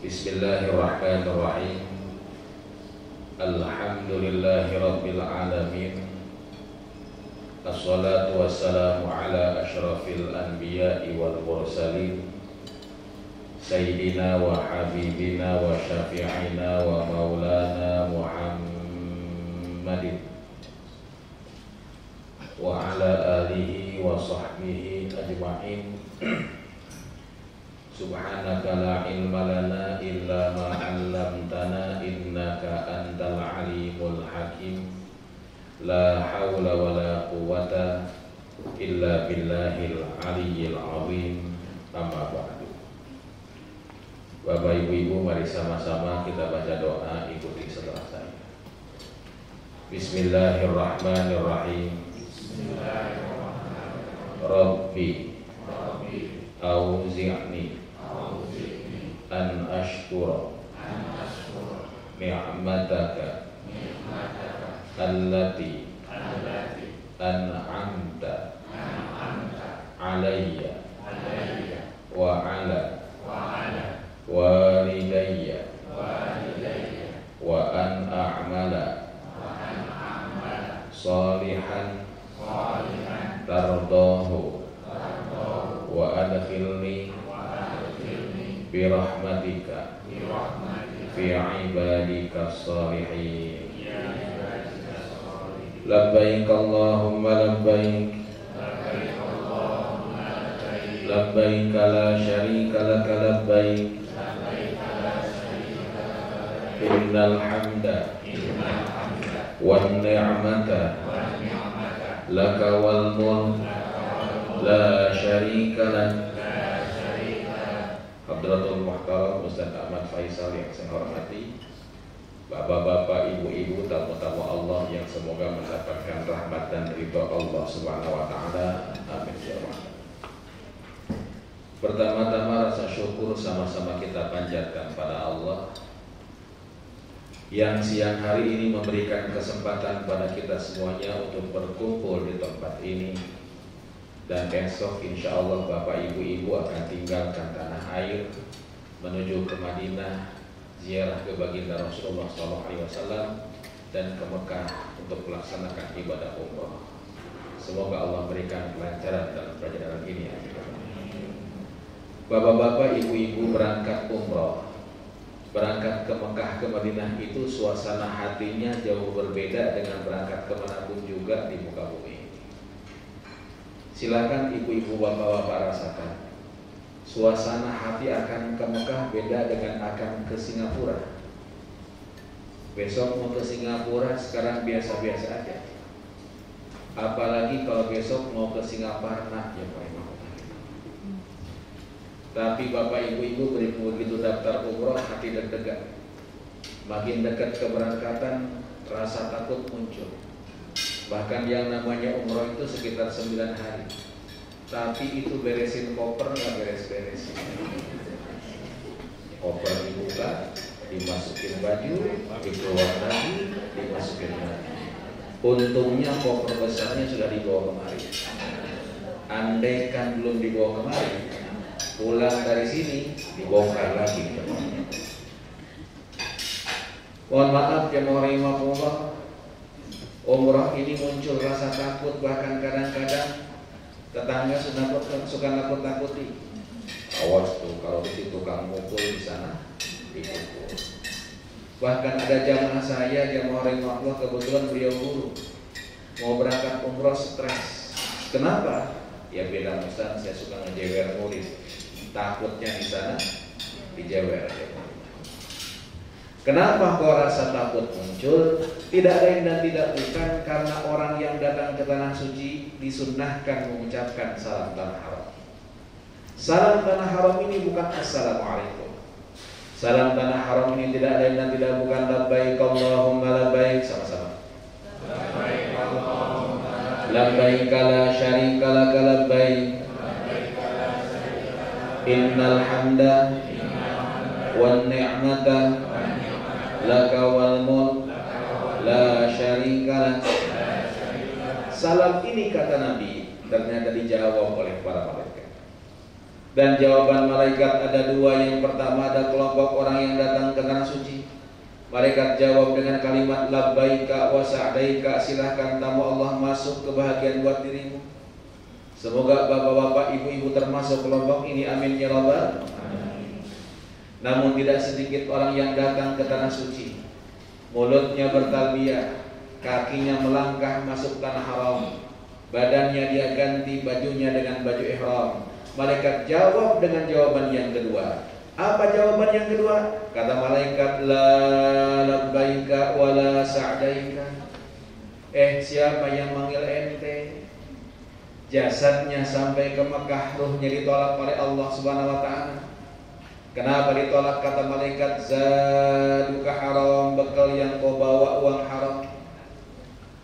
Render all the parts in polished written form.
Bismillahirrahmanirrahim. Alhamdulillahi rabbil alamin. Assalatu wassalamu ala asyrafil anbiya'i wal mursalin, Sayyidina wa habibina wa syafi'ina wa maulana Muhammadin wa ala alihi wa sahbihi ajma'in. Subhanaka la ilma lana illa ma 'allamtana innaka antal alimul hakim. La haula wa la quwwata illa billahil aliyyil azim. Amma ba'du. Bapak Ibu, mari sama-sama kita baca doa, ikuti setelah saya. Bismillahirrahmanirrahim. Rabbi auzi'ni an ashkura ni'mataka allati an'amta alayya wa ala walidayya wa an a'mala salihan tardahu wa adkhilni birahmatika fi ibadika salihin. Labbaik Allahumma labbaik, labbaik la syarika laka labbaik, innal hamda wan ni'mata laka wal mulk la syarika lak. Hadratul Muhtaram Ustaz Ahmad Faisal yang saya hormati, bapak-bapak, ibu-ibu, tamu-tamu Allah yang semoga mendapatkan rahmat dan ridha Allah Subhanahu wa taala. Amin ya rabbal. Pertama-tama rasa syukur sama-sama kita panjatkan pada Allah yang siang hari ini memberikan kesempatan pada kita semuanya untuk berkumpul di tempat ini. Dan besok insya Allah Bapak Ibu-Ibu akan tinggalkan tanah air menuju ke Madinah, ziarah ke baginda Rasulullah SAW, dan ke Mekah untuk melaksanakan ibadah umrah. Semoga Allah berikan kelancaran dalam perjalanan ini. Bapak-bapak, ibu-ibu berangkat umrah, berangkat ke Mekah, ke Madinah itu suasana hatinya jauh berbeda dengan berangkat kemanapun juga di muka bumi. Silakan ibu-ibu, bapak-bapak rasakan suasana hati akan ke Mekah beda dengan akan ke Singapura. Besok mau ke Singapura sekarang biasa-biasa aja. Apalagi kalau besok mau ke Singapura, nah ya Pak. Tapi bapak ibu-ibu begitu daftar umroh hati deg-degan. Makin dekat keberangkatan rasa takut muncul. Bahkan yang namanya umroh itu sekitar 9 hari. Tapi itu beresin koper nggak beres-beresin. Koper dibuka, dimasukin baju, dikeluar lagi, dimasukin lagi. Untungnya koper besarnya sudah dibawa kemari. Andai kan belum dibawa kemari, pulang dari sini dibongkar lagi. Mohon maaf ya rahimahullah. Umrah ini muncul rasa takut, bahkan kadang-kadang tetangga suka nakut-nakuti. Awas tuh kalau di situ kamu mukul di sana dipukul. Bahkan ada jamaah saya yang rahimahullah, kebetulan beliau guru, mau berangkat umrah stres. Kenapa? Ya beda Ustaz, saya suka ngejewer murid. Takutnya di sana dijewer. Kenapa kok rasa takut muncul? Tidak lain dan tidak bukan karena orang yang datang ke tanah suci disunnahkan mengucapkan salam tanah haram. Salam tanah haram ini bukan assalamualaikum. Salam tanah haram ini tidak lain dan tidak bukan labbaik Allahumma labbaik, sama-sama. Labbaik Allahumma labbaik la syarika laka labbaik. Innal hamda wan ni'mata laka wal mulk la syarika lak. Salam ini kata Nabi ternyata dijawab oleh para malaikat. Dan jawaban malaikat ada dua. Yang pertama ada kelompok orang yang datang ke tanah suci. Malaikat jawab dengan kalimat labbaika wa sa'daika, silahkan tamu Allah masuk, kebahagiaan buat dirimu. Semoga bapak-bapak, ibu-ibu termasuk kelompok ini, amin ya rabbal alamin. Namun tidak sedikit orang yang datang ke tanah suci, mulutnya bertalbiyah, kakinya melangkah masuk tanah haram, badannya dia ganti bajunya dengan baju ihram. Malaikat jawab dengan jawaban yang kedua. Apa jawaban yang kedua? Kata malaikat, la labbaika wa la sa'daika. Siapa yang manggil ente? Jasadnya sampai ke Mekah, ruhnya ditolak oleh Allah Subhanahu wa taala. Kenapa ditolak? Kata malaikat, zaduka haram, bekal yang kau bawa uang haram.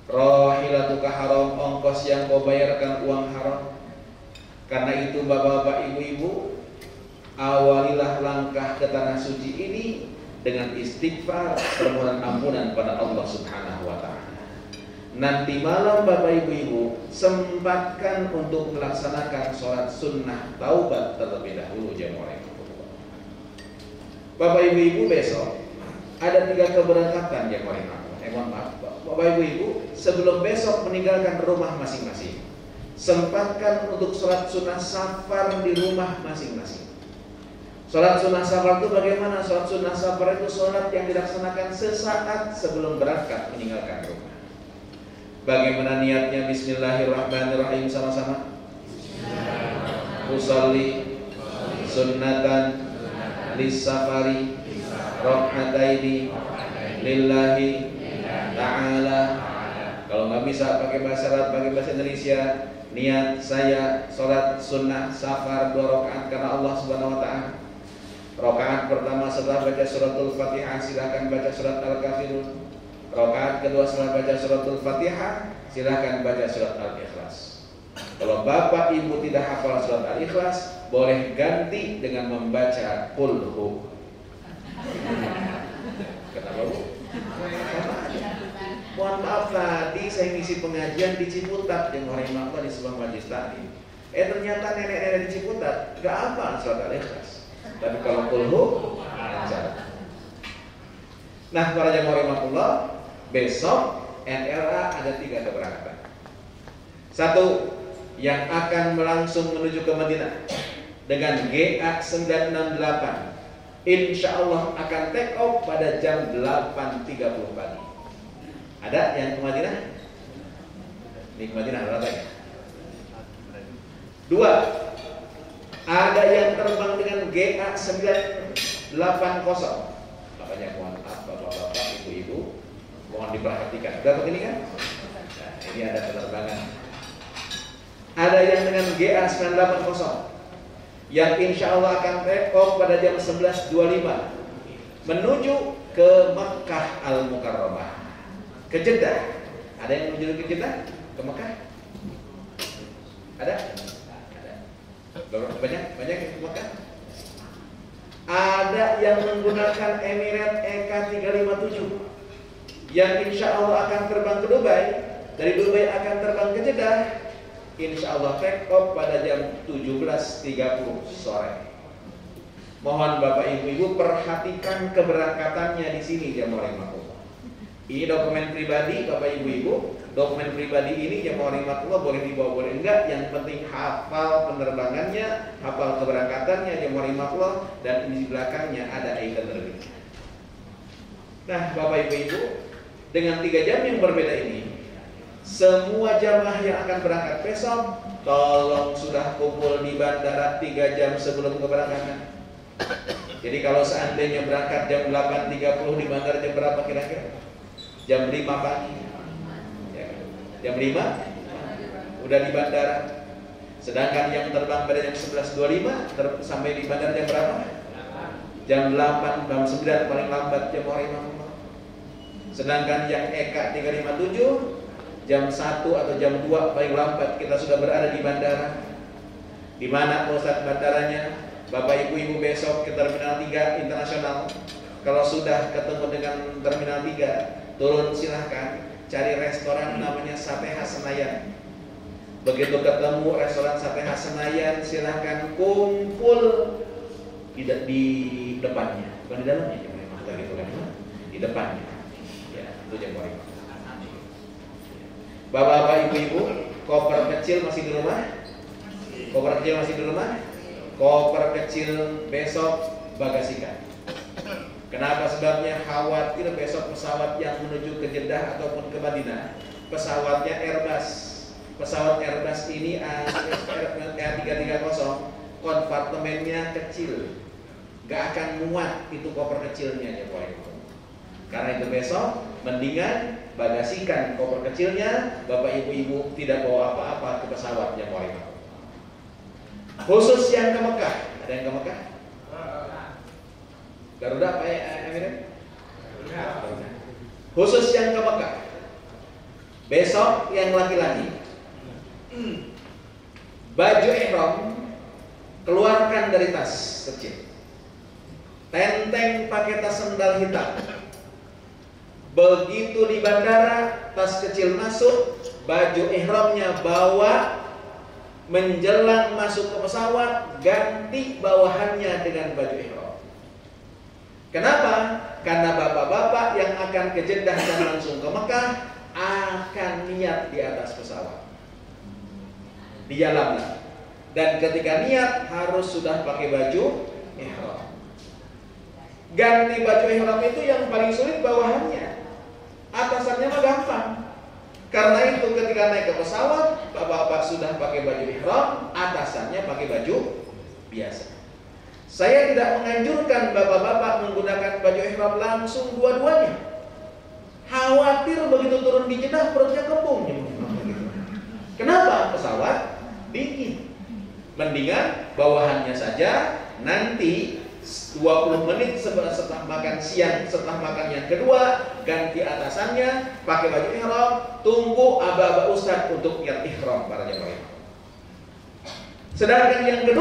Rahilatuka haram, ongkos yang kau bayarkan uang haram. Karena itu bapak-bapak, ibu-ibu, awalilah langkah ke tanah suci ini dengan istighfar, permohonan ampunan pada Allah Subhanahu wa taala. Nanti malam bapak ibu-ibu sempatkan untuk melaksanakan sholat sunnah taubat terlebih dahulu jemaah. Bapak ibu-ibu, besok ada 3 keberangkatan jemaah. Maaf, bapak ibu-ibu, sebelum besok meninggalkan rumah masing-masing, sempatkan untuk sholat sunnah safar di rumah masing-masing. Sholat sunnah safar itu bagaimana? Sholat sunnah safar itu sholat yang dilaksanakan sesaat sebelum berangkat meninggalkan rumah. Bagaimana niatnya? Bismillahirrahmanirrahim, sama-sama. Usolli sunnatan lis-safari rak'ataini lillahi ta'ala. Kalau nggak bisa pakai bahasa Arab, pakai bahasa Indonesia. Niat saya sholat sunnah safar 2 rakaat karena Allah Subhanahu wa taala. Rakaat pertama setelah baca suratul Fatihah silahkan baca surat Al-Kafirun. Rakaat kedua setelah baca suratul Fatihah silahkan baca surat Al-Ikhlas. Kalau bapak ibu tidak hafal surat Al-Ikhlas, boleh ganti dengan membaca Qul Hu. Kenapa bu? Mohon maaf, tadi saya ngisi pengajian di Ciputat yang orang di sebuah majlis tadi. Ternyata nenek-nenek di Ciputat gak hafal surat Al-Ikhlas. Tapi kalau kulhu lancar. Nah, para jamaah rahimakumullah, besok NLA ada 3 keberangkatan. 1 yang akan langsung menuju ke Madinah dengan GA968, insya Allah akan take off pada jam 8.30 pagi. Ada yang ke Madinah? Di Madinah berapa ya? 2, ada yang terbang dengan GA980. Makanya mohon maaf bapak-bapak, ibu-ibu, mohon diperhatikan. Dapat ini kan? Nah, ini ada penerbangan. Ada yang dengan GA980 yang insya Allah akan take off pada jam 11.25 menuju ke Makkah Al-Mukarramah, ke Jeddah. Ada yang menuju ke Jeddah? Ke Makkah? Ada? Banyak yang ke Makkah? Ada yang menggunakan Emirates EK357 yang insya Allah akan terbang ke Dubai. Dari Dubai akan terbang ke Jeddah, insya Allah take off pada jam 17.30 sore. Mohon bapak ibu-ibu perhatikan keberangkatannya di sini jamaah rahimakumullah. Ini dokumen pribadi bapak ibu-ibu. Dokumen pribadi ini jamaah rahimakumullah boleh dibawa boleh enggak. Yang penting hafal penerbangannya, hafal keberangkatannya jamaah rahimakumullah, dan di belakangnya ada itinerary. Nah bapak ibu-ibu, dengan 3 jam yang berbeda ini, semua jamaah yang akan berangkat besok tolong sudah kumpul di bandara 3 jam sebelum keberangkatan. Jadi kalau seandainya berangkat jam 8.30 di bandara jam berapa kira-kira? Jam 5 pagi ya, jam 5 udah di bandara. Sedangkan yang terbang pada jam 11.25 sampai di bandara jam berapa? Jam 8, jam 9 paling lambat jam orang. Sedangkan yang EK 357 jam 1 atau jam 2 paling lambat kita sudah berada di bandara. Di mana pusat bandaranya? Bapak ibu-ibu besok ke Terminal 3 Internasional. Kalau sudah ketemu dengan Terminal 3, turun silahkan cari restoran namanya Sate Khas Senayan. Begitu ketemu restoran sate khas Senayan, silahkan kumpul di depannya, bukan di dalamnya, gitu kan? Di depannya. Ya, itu Jam 5. Bapak-bapak, ibu-ibu, koper kecil masih di rumah? Koper kecil masih di rumah? Koper kecil besok bagasikan. Kenapa? Sebabnya khawatir besok pesawat yang menuju ke Jeddah ataupun ke Madinah, pesawatnya Airbus. Pesawat Airbus ini A330, kompartemennya kecil, gak akan muat itu koper kecilnya ya Pak. Karena itu besok mendingan bagasikan koper kecilnya, bapak ibu-ibu tidak bawa apa-apa ke pesawat ya Pak. Khusus yang ke Mekah, ada yang ke Mekah? Garuda apa ya Emirat? Khusus yang ke Mekah, besok yang laki-laki, baju ihram keluarkan dari tas kecil, tenteng pakai tas sendal hitam. Begitu di bandara, tas kecil masuk, baju ihramnya bawa, menjelang masuk ke pesawat ganti bawahannya dengan baju ihram. Kenapa? Karena bapak-bapak yang akan ke Jeddah dan langsung ke Mekah akan niat di atas pesawat, di jalan. Dan ketika niat harus sudah pakai baju ihram. Ganti baju ihram itu yang paling sulit bawahannya. Atasannya mah gampang. Karena itu ketika naik ke pesawat, bapak-bapak sudah pakai baju ihram, atasannya pakai baju biasa. Saya tidak menganjurkan bapak-bapak menggunakan baju ihram langsung dua-duanya. Khawatir begitu turun di Jeddah perutnya kembung. Kenapa? Pesawat dingin. Mendingan bawahannya saja, nanti 20 menit setelah makan siang, setelah makan yang kedua, ganti atasannya, pakai baju ihram, tunggu aba-aba ustaz untuk niat ihram para jemaah. Sedangkan yang ke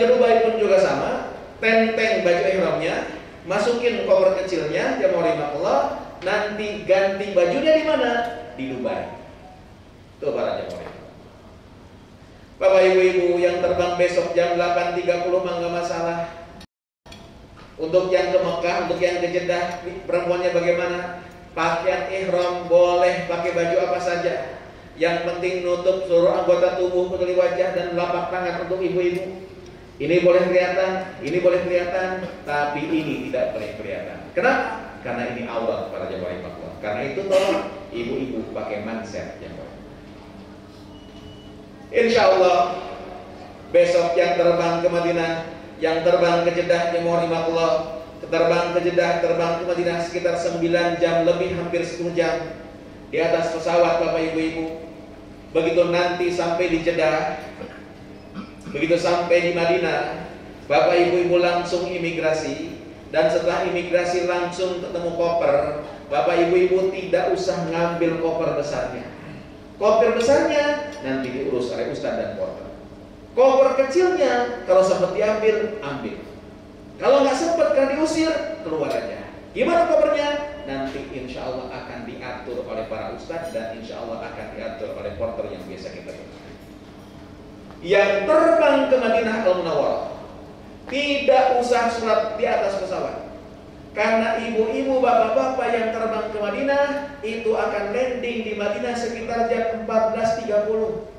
Dubai pun juga sama, tenteng baju ihramnya, masukin koper kecilnya, jemaah rahimakumullah, nanti ganti bajunya di mana? Di Dubai. Tuh para jemaah. Bapak ibu-ibu yang terbang besok jam 8.30 mah nggak masalah. Untuk yang ke Mekah, untuk yang ke Jeddah, perempuannya bagaimana? Pakaian ihram boleh pakai baju apa saja. Yang penting nutup seluruh anggota tubuh kecuali wajah dan telapak tangan untuk ibu-ibu. Ini boleh kelihatan, ini boleh kelihatan, tapi ini tidak boleh kelihatan. Kenapa? Karena ini aurat para jemaah Allah. Karena itu tolong ibu-ibu pakai manset yang boleh. Insya Allah besok yang terbang ke Madinah, yang terbang ke Jeddah, yang mau rahimakumullah, terbang ke Jeddah, terbang ke Madinah sekitar 9 jam lebih, hampir 10 jam di atas pesawat bapak ibu-ibu. Begitu nanti sampai di Jeddah, begitu sampai di Madinah, bapak ibu-ibu langsung imigrasi, dan setelah imigrasi langsung ketemu koper. Bapak ibu-ibu tidak usah ngambil koper besarnya. Koper besarnya nanti diurus oleh ustaz dan porter. Koper kecilnya kalau sempat diambil, ambil. Kalau nggak sempat karena diusir, keluar aja. Gimana kopernya? Nanti insya Allah akan diatur oleh para ustaz dan insya Allah akan diatur oleh porter yang biasa kita kenal. Yang terbang ke Madinah Al-Munawwarah tidak usah sholat di atas pesawat. Karena ibu-ibu, bapak-bapak yang terbang ke Madinah itu akan landing di Madinah sekitar jam 14.30.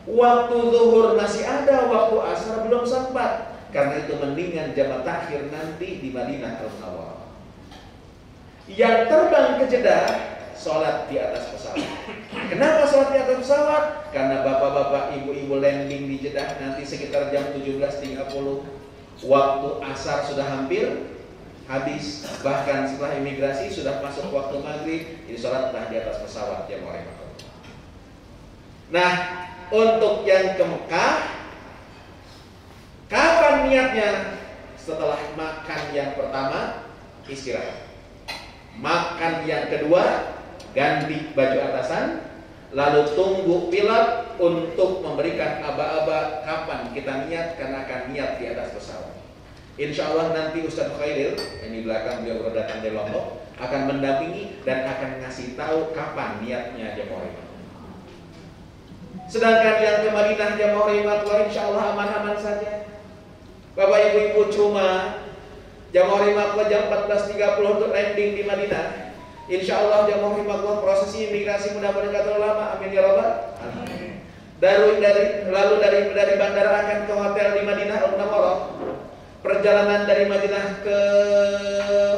Waktu zuhur masih ada, waktu asar belum sempat. Karena itu mendingan jamaah takhir nanti di Madinah Al-Munawwarah. Yang terbang ke Jeddah sholat di atas pesawat. Kenapa sholat di atas pesawat? Karena bapak-bapak, ibu-ibu landing di Jeddah nanti sekitar jam 17.30. Waktu asar sudah hampir habis, bahkan setelah imigrasi sudah masuk waktu maghrib, jadi sholatlah di atas pesawat yang mau rahimakumullah. Nah, untuk yang ke Mekah, kapan niatnya? Setelah makan yang pertama, istirahat. Makan yang kedua, ganti baju atasan, lalu tunggu pilot untuk memberikan aba-aba kapan kita niat, karena akan niat di atas pesawat. Insya Allah nanti Ustaz Khairil yang di belakang beliau berdatang dari Lombok akan mendampingi dan akan ngasih tahu kapan niatnya jemaah. Sedangkan yang ke Madinah jamaah rahimakumullah insyaallah aman-aman saja. Bapak Ibu cuma jamaah rahimakumullah jam 14.30 untuk landing di Madinah. Insyaallah jamaah rahimakumullah prosesi imigrasi mudah-mudahan enggak terlalu lama. Amin ya rabbal alamin. Lalu dari bandara akan ke hotel di Madinah Al-Munawwarah. Perjalanan dari Madinah ke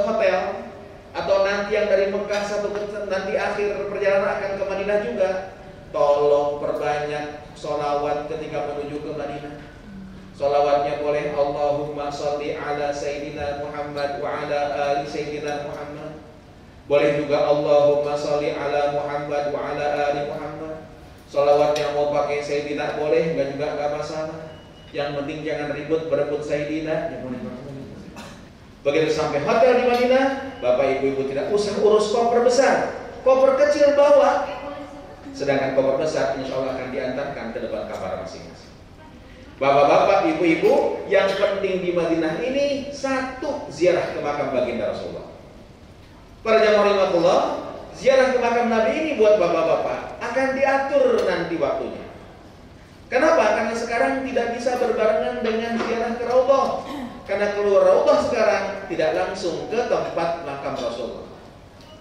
hotel atau nanti yang dari Mekah nanti akhir perjalanan akan ke Madinah juga. Tolong perbanyak sholawat ketika menuju ke Madinah. Sholawatnya boleh Allahumma sholli ala Sayyidina Muhammad wa ala ali Sayyidina Muhammad. Boleh juga Allahumma sholli ala Muhammad wa ala ali Muhammad. Sholawat yang mau pakai Sayyidina boleh, enggak juga enggak masalah. Yang penting jangan ribut berebut Sayyidina. Begitu sampai hotel di Madinah, Bapak Ibu tidak usah urus koper besar. Koper kecil bawa. Sedangkan koper besar insya Allah akan diantarkan ke depan kamar masing-masing. Bapak-bapak, ibu-ibu, yang penting di Madinah ini satu, ziarah ke makam baginda Rasulullah. Para jamaah rahimakumullah, ziarah ke makam Nabi ini buat bapak-bapak akan diatur nanti waktunya. Kenapa? Karena sekarang tidak bisa berbarengan dengan ziarah ke Raudhah. Karena keluar Raudhah sekarang tidak langsung ke tempat makam Rasulullah.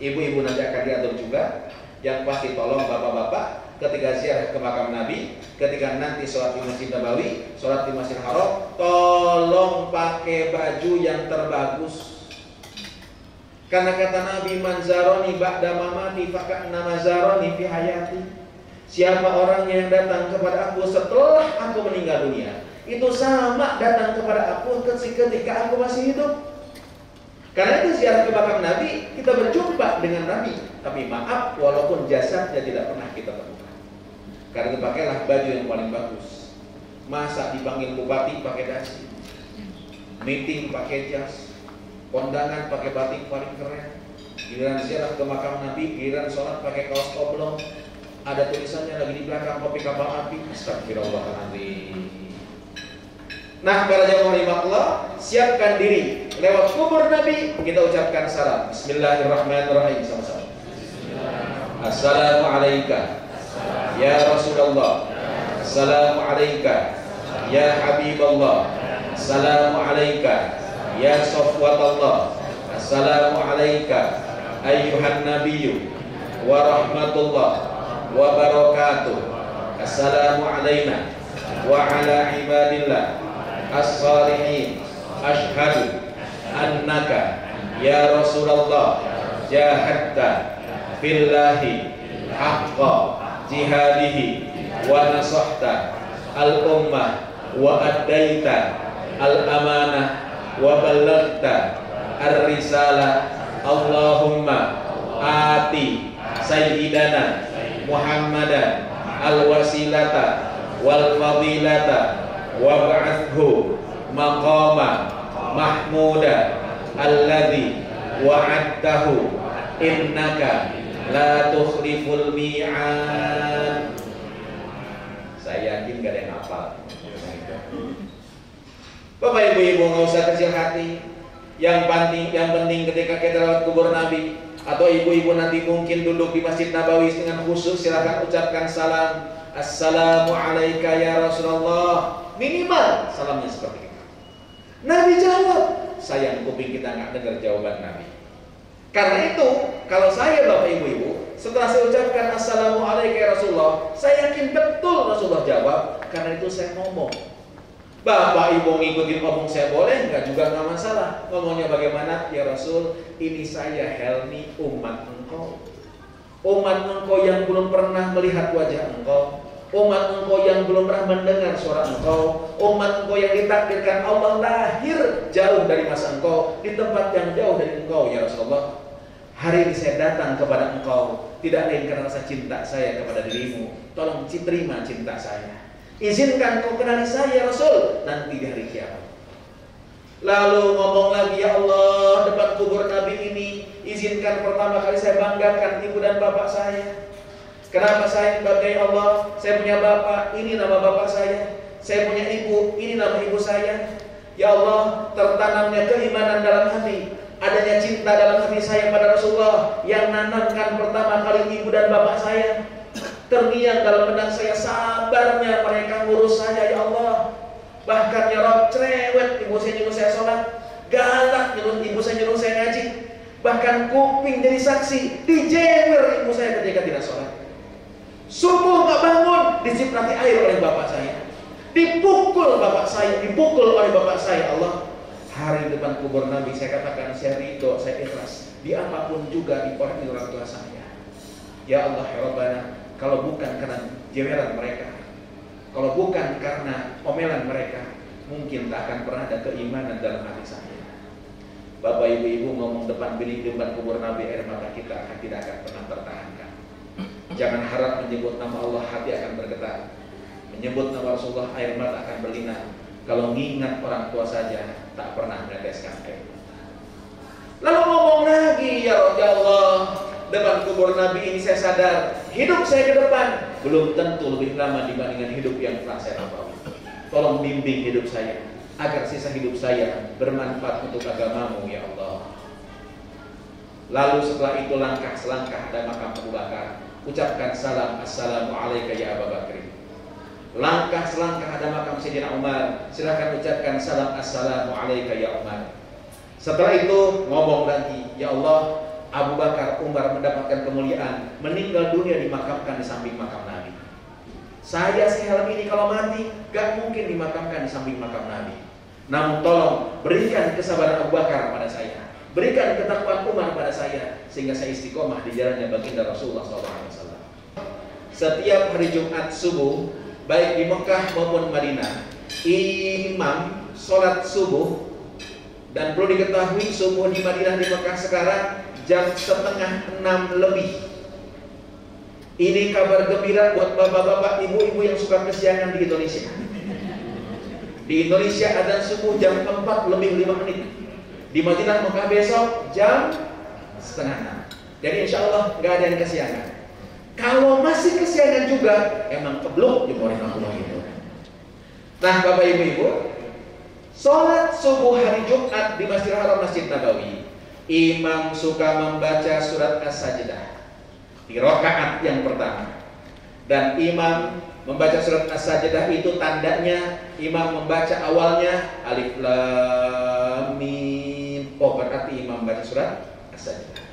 Ibu-ibu nanti akan diatur juga. Yang pasti tolong bapak-bapak ketika ziarah ke makam Nabi, ketika nanti sholat di Masjid Nabawi, sholat di Masjid Haram, tolong pakai baju yang terbagus. Karena kata Nabi, man zaroni ba'da mamati faka'na mazaroni fi hayati. Siapa orang yang datang kepada aku setelah aku meninggal dunia, itu sama datang kepada aku ketika aku masih hidup. Karena itu ziarah ke makam Nabi, kita berjumpa dengan Nabi. Tapi maaf, walaupun jasadnya tidak pernah kita temukan. Karena itu pakailah baju yang paling bagus. Masa dipanggil bupati pakai dasi, meeting pakai jas, kondangan pakai batik paling keren. Giliran ziarah ke makam Nabi, giliran sholat pakai kaos oblong. Ada tulisannya lagi di belakang kopi kapal api. Astagfirullahaladzim. Nah, para jamaah rahimakumullah, siapkan diri lewat kubur Nabi, kita ucapkan salam. Bismillahirrahmanirrahim sama-sama. Assalamu alayka ya Rasulullah. Assalamu alayka ya Habiballah. Assalamu alayka ya Safwatullah. Assalamu alayka ayyuhan nabiyyu wa rahmatullah wa barakatuh. Assalamu alayna wa ala ibadillah as-salihin. Ashhadu annaka ya Rasulullah jahadta billahi haqqa jihadihi wa nasahta al-ummah wa addaita al-amanah wa ballaghta ar-risalah. Allahumma ati sayyidana Muhammadan al-wasilata wal fadilata wa ba'athu maqama mahmuda alladhi wa'adtahu innaka la tukhliful mi'ad. Saya yakin gak ada yang hafal. Bapak ibu-ibu nggak usah kecil hati. Yang penting ketika kita lewat kubur Nabi atau ibu-ibu nanti mungkin duduk di Masjid Nabawi dengan khusus, silakan ucapkan salam. Assalamu alayka ya Rasulullah. Minimal salamnya seperti itu. Nabi jawab. Sayang kuping kita nggak dengar jawaban Nabi. Karena itu, kalau saya Bapak Ibu-ibu, setelah saya ucapkan Assalamu alayka ya Rasulullah, saya yakin betul Rasulullah jawab. Karena itu saya ngomong. Bapak Ibu ngikutin ngomong saya boleh, nggak juga nggak masalah. Ngomongnya bagaimana? Ya Rasul, ini saya Helmi, umat engkau. Umat engkau yang belum pernah melihat wajah engkau, umat engkau yang belum pernah mendengar suara engkau, umat engkau yang ditakdirkan Allah lahir jauh dari masa engkau, di tempat yang jauh dari engkau ya Rasulullah. Hari ini saya datang kepada engkau, tidak lain karena rasa cinta saya kepada dirimu. Tolong terima cinta saya. Izinkan kau kenali saya ya Rasul nanti di hari kiamat. Lalu ngomong lagi, ya Allah, depan kubur Nabi ini, izinkan pertama kali saya banggakan ibu dan bapak saya. Kenapa saya banggai Allah? Saya punya bapak, ini nama bapak saya. Saya punya ibu, ini nama ibu saya. Ya Allah, tertanamnya keimanan dalam hati, adanya cinta dalam hati saya pada Rasulullah, yang nanamkan pertama kali ibu dan bapak saya. Terngiang dalam benak saya sabarnya mereka ngurus saya, ya Allah. Bahkan ya Rabb, cerewet ibu saya nyuruh saya sholat, galak ibu saya nyuruh saya ngaji. Bahkan kuping jadi saksi, dijewer ibu saya ketika tidak sholat. Subuh nggak bangun, disiprati air oleh bapak saya. Dipukul bapak saya, dipukul oleh bapak saya. Allah, hari depan kubur Nabi saya katakan saya ridho, saya ikhlas. Di apapun juga dikorek orang tua saya. Ya Allah, ya Rabbana, kalau bukan karena jeweran mereka, kalau bukan karena omelan mereka, mungkin tak akan pernah ada keimanan dalam hati saya. Bapak ibu-ibu ngomong depan bilik depan kubur Nabi, air mata kita tidak akan pernah tertahankan. Jangan harap menyebut nama Allah hati akan bergetar, menyebut nama Rasulullah air mata akan berlinang. Kalau mengingat orang tua saja tak pernah meneteskan air mata. Lalu ngomong lagi, ya Allah, depan kubur Nabi ini saya sadar hidup saya ke depan belum tentu lebih lama dibandingkan hidup yang telah saya lalui. Tolong bimbing hidup saya agar sisa hidup saya bermanfaat untuk agamamu, ya Allah. Lalu setelah itu langkah selangkah ada makam Abu Bakar, ucapkan salam, assalamu alaika ya Abu Bakar. Langkah selangkah ada makam Sayyidina Umar, silakan ucapkan salam, assalamu alaika ya Umar. Setelah itu ngomong lagi, ya Allah, Abu Bakar, Umar mendapatkan kemuliaan, meninggal dunia dimakamkan di samping makam Nabi. Saya sehelm ini kalau mati gak mungkin dimakamkan di samping makam Nabi. Namun tolong berikan kesabaran Abu Bakar pada saya, berikan ketakwaan Umar pada saya, sehingga saya istiqomah di jalannya baginda Rasulullah SAW. Setiap hari Jumat subuh, baik di Mekah maupun Madinah, imam sholat subuh. Dan perlu diketahui subuh di Madinah di Mekah sekarang jam 5:30 lebih. Ini kabar gembira buat bapak-bapak, ibu-ibu yang suka kesiangan di Indonesia. Di Indonesia adzan subuh jam 4 lebih 5 menit. Di Madinah Mekah besok jam 5:30. Jadi insya Allah nggak ada yang kesiangan. Kalau masih kesiangan juga, emang keblok jemporin aku gitu. Nah, bapak ibu-ibu, sholat subuh hari Jumat di Masjidil Haram Masjid Nabawi, imam suka membaca surat As-Sajdah di rakaat yang pertama. Dan imam membaca surat As-Sajdah itu tandanya imam membaca awalnya alif lam mim. Oh, berarti imam membaca surat As-Sajdah.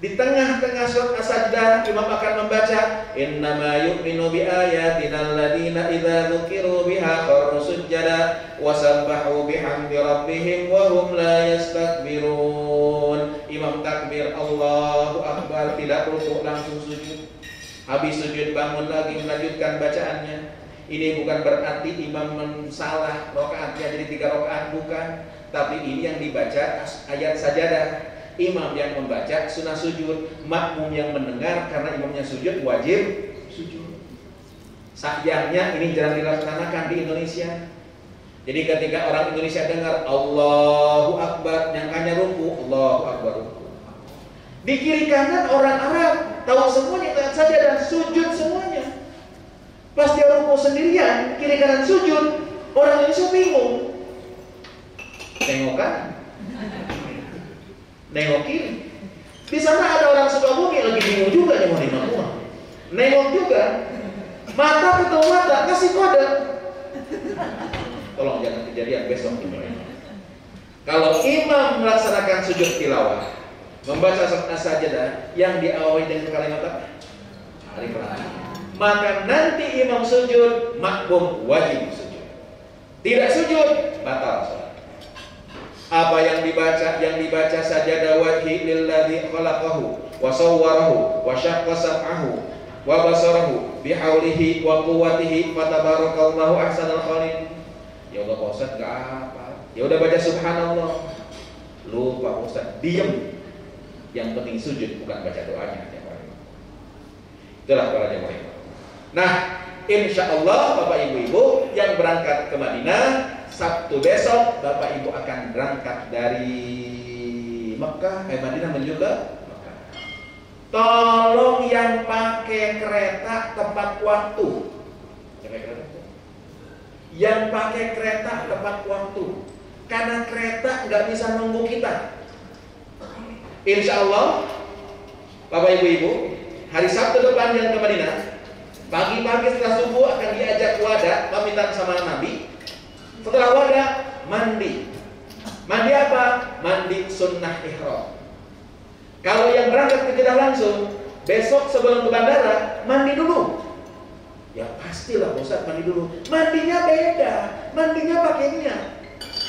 Di tengah-tengah surat As-Sajdah imam akan membaca innama yu'minu bi ayatina alladziina idza dzukiru biha kharru sujada wa sabbahu bihamdi rabbihim wa hum la yastakbirun. Imam takbir Allahu akbar, tidak rukuk langsung sujud. Habis sujud bangun lagi melanjutkan bacaannya. Ini bukan berarti imam salah rakaatnya jadi 3 rakaat, bukan. Tapi ini yang dibaca ayat sajadah. Imam yang membaca sunnah sujud, makmum yang mendengar karena imamnya sujud wajib sujud. Sayangnya ini jarang dilaksanakan di Indonesia. Jadi ketika orang Indonesia dengar Allahu Akbar, nyangkanya ruku, Allahu Akbar ruku. Di kiri kanan orang Arab tahu semuanya, taat saja dan sujud semuanya. Pas dia ruku sendirian, kiri kanan sujud, orang Indonesia bingung. Tengok kanan, nengok kiri. Di sana ada orang Sukabumi lagi bingung juga nih mau di mana. Nengok juga, mata ketemu mata, kasih kode. Tolong jangan kejadian besok di mereka. Kalau imam melaksanakan sujud tilawah, membaca surat As-Sajdah yang diawali dengan kalimat apa? Alif lam mim. Maka nanti imam sujud, makmum wajib sujud. Tidak sujud, batal sholat. Apa yang dibaca sajadah wajhi lilladzi khalaqahu wa sawwarahu wa syaqqa sam'ahu wa basarahu bihaulihi wa quwwatihi fatabarakallahu ahsanul khaliqin. Ya Allah, Pak Ustaz enggak apa. Ya udah baca subhanallah. Lupa Pak Ustaz, diam. Yang penting sujud, bukan baca doanya. Itulah para jemaah. Nah, insya Allah Bapak Ibu-ibu yang berangkat ke Madinah Sabtu besok, Bapak Ibu akan berangkat dari Mekah, Madinah menuju ke Mekah. Tolong yang pakai kereta tepat waktu. Yang pakai kereta tepat waktu. Karena kereta nggak bisa nunggu kita. Insya Allah, Bapak Ibu-ibu, hari Sabtu depan yang ke Madinah, Pagi-pagi setelah subuh akan diajak wada, pamitan sama Nabi. Setelah wada, mandi. Mandi apa? Mandi sunnah ihram. Kalau yang berangkat ke Jeddah langsung, besok sebelum ke bandara, mandi dulu. Ya pastilah Ustaz mandi dulu. Mandinya beda, mandinya pakai niat.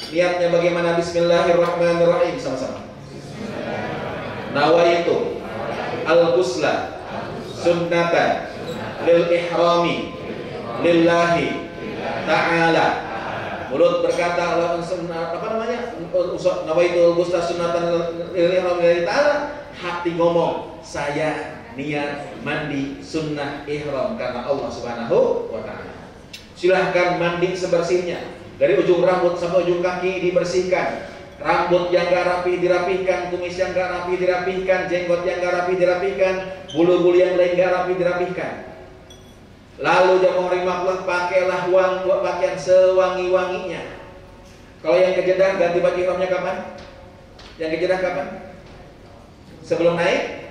Niatnya bagaimana? Bismillahirrahmanirrahim, sama-sama. Nawaitu al-ghusla sunnatan lil ihrami lillahi ta'ala. Mulut berkata apa namanya? Nawaitu al-ghusla sunnatan lil ihrami lillahi ta'ala. Hati ngomong, saya niat mandi sunnah ihram karena Allah Subhanahu wa ta'ala. Silahkan mandi sebersihnya. Dari ujung rambut sampai ujung kaki dibersihkan. Rambut yang gak rapi dirapihkan, kumis yang gak rapi dirapihkan, jenggot yang gak rapi dirapihkan, bulu-bulu yang lain gak rapi dirapihkan. Lalu jamaah rahimakumullah, pakailah pakaian sewangi-wanginya. Kalau yang ke Jeddah ganti baju ihramnya kapan? Yang ke Jeddah kapan? Sebelum naik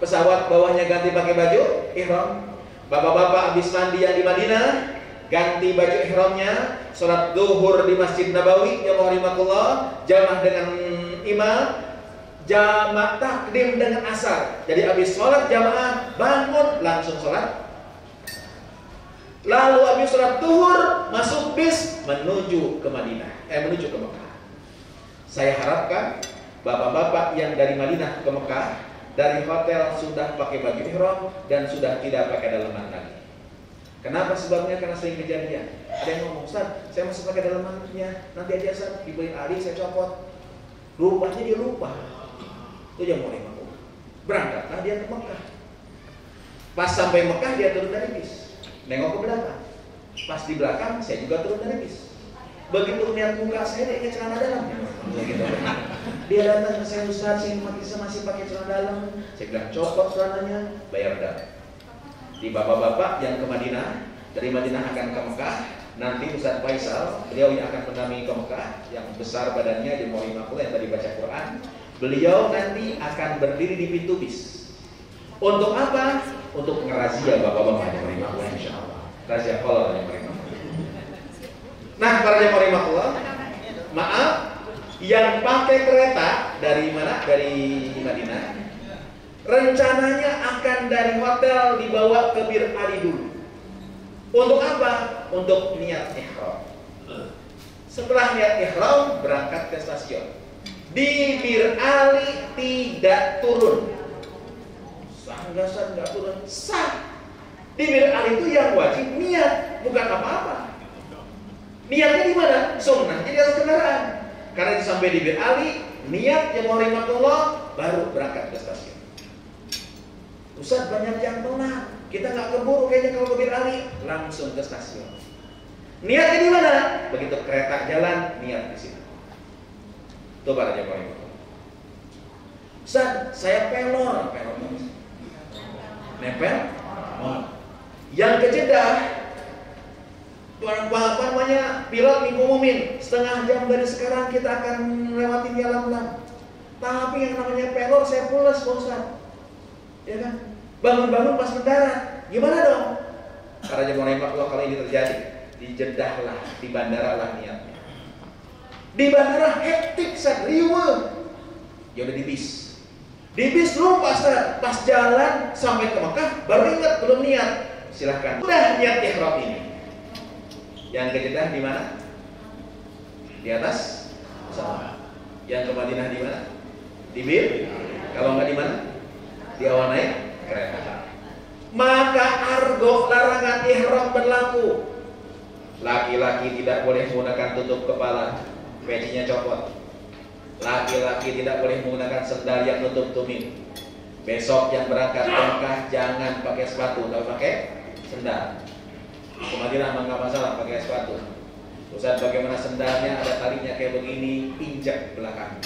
pesawat, bawahnya ganti pakai baju ihram. Bapak-bapak habis mandi yang di Madinah, ganti baju ihramnya, sholat zuhur di Masjid Nabawi, ya rahimakumullah, jamaah dengan imam, jamaah takdim dengan asar. Jadi habis sholat jamaah bangun langsung sholat. Lalu habis sholat zuhur masuk bis menuju ke Madinah, menuju ke Mekah. Saya harapkan bapak-bapak yang dari Madinah ke Mekah dari hotel sudah pakai baju ihram dan sudah tidak pakai daleman lagi. Kenapa sebabnya? Karena sering kejadian. Ada yang ngomong, Ustaz, saya masih pakai dalemannya, nanti aja Ustaz dibeliin Ali saya copot. Rupanya dia lupa. Itu yang mulai mau. Berangkatlah dia ke Mekah. Pas sampai Mekah dia turun dari bis, nengok ke belakang. Pas di belakang saya juga turun dari bis. Begitu lihat muka saya, dia ingat celana dalam. Dia datang ke saya, Ustaz, saya masih pakai celana dalam. Saya bilang copot celananya, bayar dam. Di bapak-bapak yang ke Madinah, dari Madinah akan ke Mekah, nanti Ustaz Faisal, beliau yang akan mendampingi ke Mekah, yang besar badannya di Mu'imaqul yang tadi baca Quran, beliau nanti akan berdiri di pintu bis. Untuk apa? Untuk ngerazia bapak-bapak di Mu'imaqul, insya Allah. Razia kolor di Mu'imaqul. Nah, para jemaah rahimakumullah, maaf, yang pakai kereta dari mana? Dari Madinah. Rencananya akan dari hotel dibawa ke Bir Ali dulu. Untuk apa? Untuk niat ihram. Setelah niat ihram berangkat ke stasiun. Di Bir Ali tidak turun. Sah nggak turun? Sah. Di Bir Ali itu yang wajib niat, bukan apa-apa. Niatnya di mana? Sunnah di atas kendaraan. Karena itu sampai di Bir Ali, niat yang mau rahimakumullah baru berangkat ke stasiun. Ustaz banyak yang telat, kita nggak keburu kayaknya kalau ke Bir Ali, langsung ke stasiun. Niatnya di mana? Begitu kereta jalan, niat di situ. Itu para jemaah. Ustaz, saya pelor nempel. Yang ke Jeddah, apa namanya, pilot ngumumin setengah jam dari sekarang kita akan melewati Yalamlam. Tapi yang namanya pelor saya pulas, Ustaz. Ya kan? Bangun-bangun pas mendarat, gimana dong? Para jemaah rahimakumullah, kalau ini terjadi di Jeddah lah, di bandara lah niatnya. Di bandara hektik, riuh. Ya udah di bis. Di bis lu pas jalan sampai ke Mekah baru ingat belum niat. Silahkan. Udah niat ihram ini. Yang ke Jeddah di mana? Di atas pesawat. Yang ke Madinah di mana? Di Bir. Kalau nggak di mana? Di awal naik kereta. Maka argo larangan ihram berlaku. Laki-laki tidak boleh menggunakan tutup kepala, pecinya copot. Laki-laki tidak boleh menggunakan sendal yang tutup tumit. Besok yang berangkat ke Mekah jangan pakai sepatu, kalau pakai sendal. Ke Madinah nggak masalah pakai sepatu. Ustaz, bagaimana sendalnya ada talinya kayak begini, injak belakang.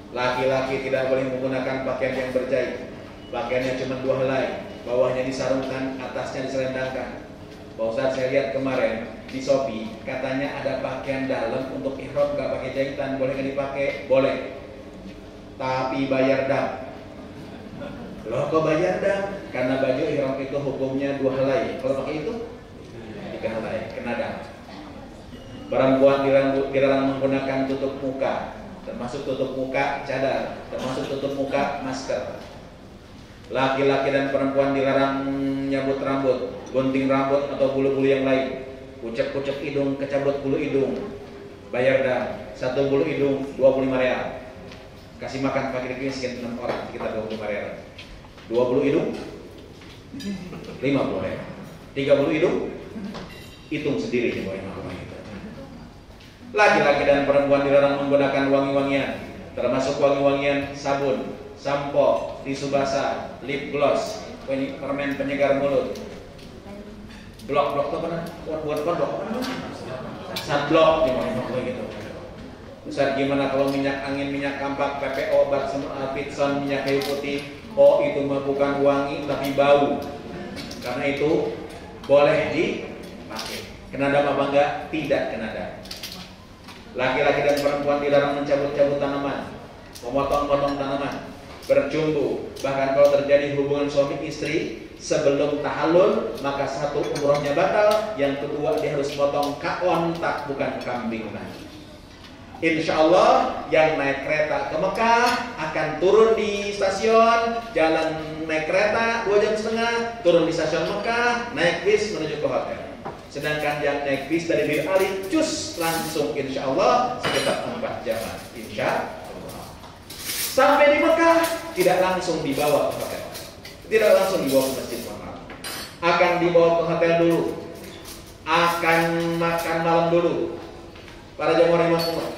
Laki-laki tidak boleh menggunakan pakaian yang berjahit. Pakaiannya cuma 2 helai, bawahnya disarungkan, atasnya diselendangkan. Pak Ustaz, saya lihat kemarin di Shopee katanya ada pakaian dalam untuk ihram nggak pakai jahitan, boleh nggak dipakai? Boleh, tapi bayar dam. Loh kok bayar dam? Karena baju ihram itu hukumnya 2 helai. Kalau pakai itu 3 helai, kena dam. Perempuan dilarang menggunakan tutup muka, termasuk tutup muka cadar, termasuk tutup muka masker. Laki-laki dan perempuan dilarang nyabut rambut, gunting rambut atau bulu-bulu yang lain. Kucek-kucek hidung, kecabut bulu hidung, bayar dam. 1 bulu hidung 25 real. Kasih makan pakai kiri sekian 6 orang, sekitar 25 real. 2 bulu hidung 50 real. 3 bulu hidung hitung sendiri nih boleh makan itu. Laki-laki dan perempuan dilarang menggunakan wangi-wangian, termasuk wangi-wangian sabun, sampo, tisu basah, lip gloss, permen penyegar mulut. Blok-blok itu apa? Buat blok apa? Sunblock gitu. Ustaz, gimana kalau minyak angin, minyak kampak, PPO, obat Pitson, minyak kayu putih? Oh, itu mah bukan wangi tapi bau. Karena itu boleh dipakai. Kena dam apa enggak? Tidak kena dam. Laki-laki dan perempuan dilarang mencabut-cabut tanaman, memotong-potong tanaman, bercumbu. Bahkan kalau terjadi hubungan suami istri sebelum tahallul, maka 1 umrohnya batal, yang kedua dia harus potong ontak, bukan kambing lagi. Insya Allah yang naik kereta ke Mekah akan turun di stasiun, jalan naik kereta 2,5 jam, turun di stasiun Mekah, naik bis menuju ke hotel. Sedangkan yang naik bis dari Bir Ali cus langsung insya Allah sekitar 4 jam. Insya Allah. Sampai di Mekah tidak langsung dibawa ke hotel, tidak langsung dibawa ke Masjid Haram, akan dibawa ke hotel dulu, akan makan malam dulu. Para jamaah rahimahumullah,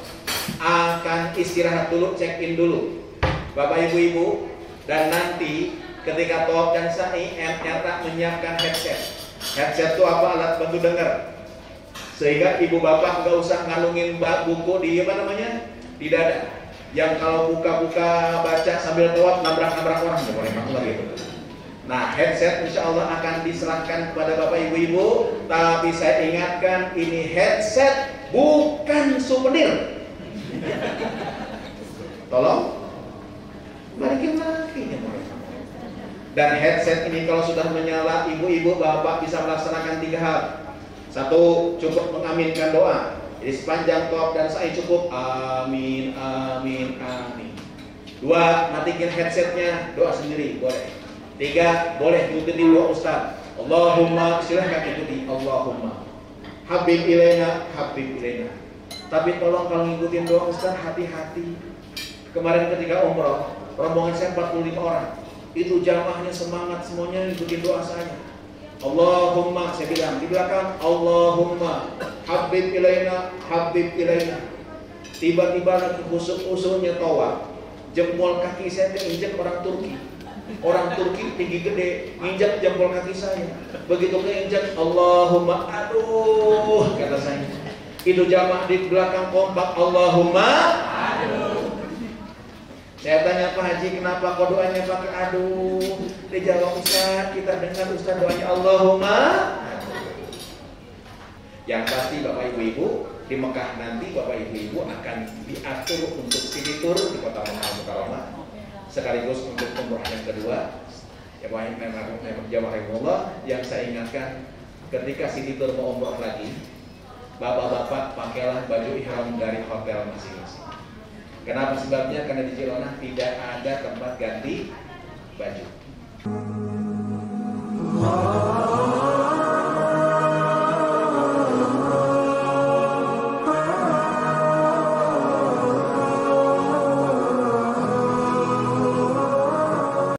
akan istirahat dulu, check in dulu, bapak ibu-ibu, dan nanti ketika tawaf dan sa'i ternyata menyiapkan headset. Headset itu apa? Alat bantu dengar, sehingga ibu bapak nggak usah ngalungin buku di di dada, yang kalau buka-buka baca sambil tawaf nabrak-nabrak orang, gitu. Nah, headset insya Allah akan diserahkan kepada bapak ibu-ibu, tapi saya ingatkan ini headset bukan souvenir. Tolong balikin lagi ya. Dan headset ini kalau sudah menyala, ibu-ibu bapak bisa melaksanakan 3 hal. 1, cukup mengaminkan doa. Jadi sepanjang tawaf dan sa'i cukup amin amin amin. 2, matikan headsetnya, doa sendiri boleh. 3, boleh ikuti doa ustaz. Allahumma, silahkan ikuti Allahumma habib ilaina habib ilaina. Tapi tolong kalau ngikutin doa ustaz hati-hati. Kemarin ketika umroh, rombongan saya 45 orang. Itu jamaahnya semangat semuanya ngikutin doa saya. Allahumma, saya bilang di belakang, Allahumma habib ilaina habib ilaina. Tiba-tiba lagi usuk-usuknya tawaf, jempol kaki saya keinjek orang Turki. Orang Turki tinggi gede, nginjak jempol kaki saya. Begitu keinjak, Allahumma, aduh, kata saya. Itu jamaah di belakang kompak, Allahumma, aduh. Saya tanya Pak Haji, kenapa kok doanya pakai aduh? Dia jawab, Ustaz, kita dengar Ustaz doanya Allahumma, aduh. Yang pasti Bapak Ibu-ibu di Mekah nanti Bapak Ibu-ibu akan diatur untuk city tour di Kota Mekah Mukarramah, sekaligus untuk umrah yang kedua. Ya Pak jamaah rahimahullah, yang saya ingatkan ketika city tour mau umrah lagi, bapak-bapak pakailah baju ihram dari hotel masing-masing. Kenapa sebabnya? Karena di Cilona tidak ada tempat ganti baju.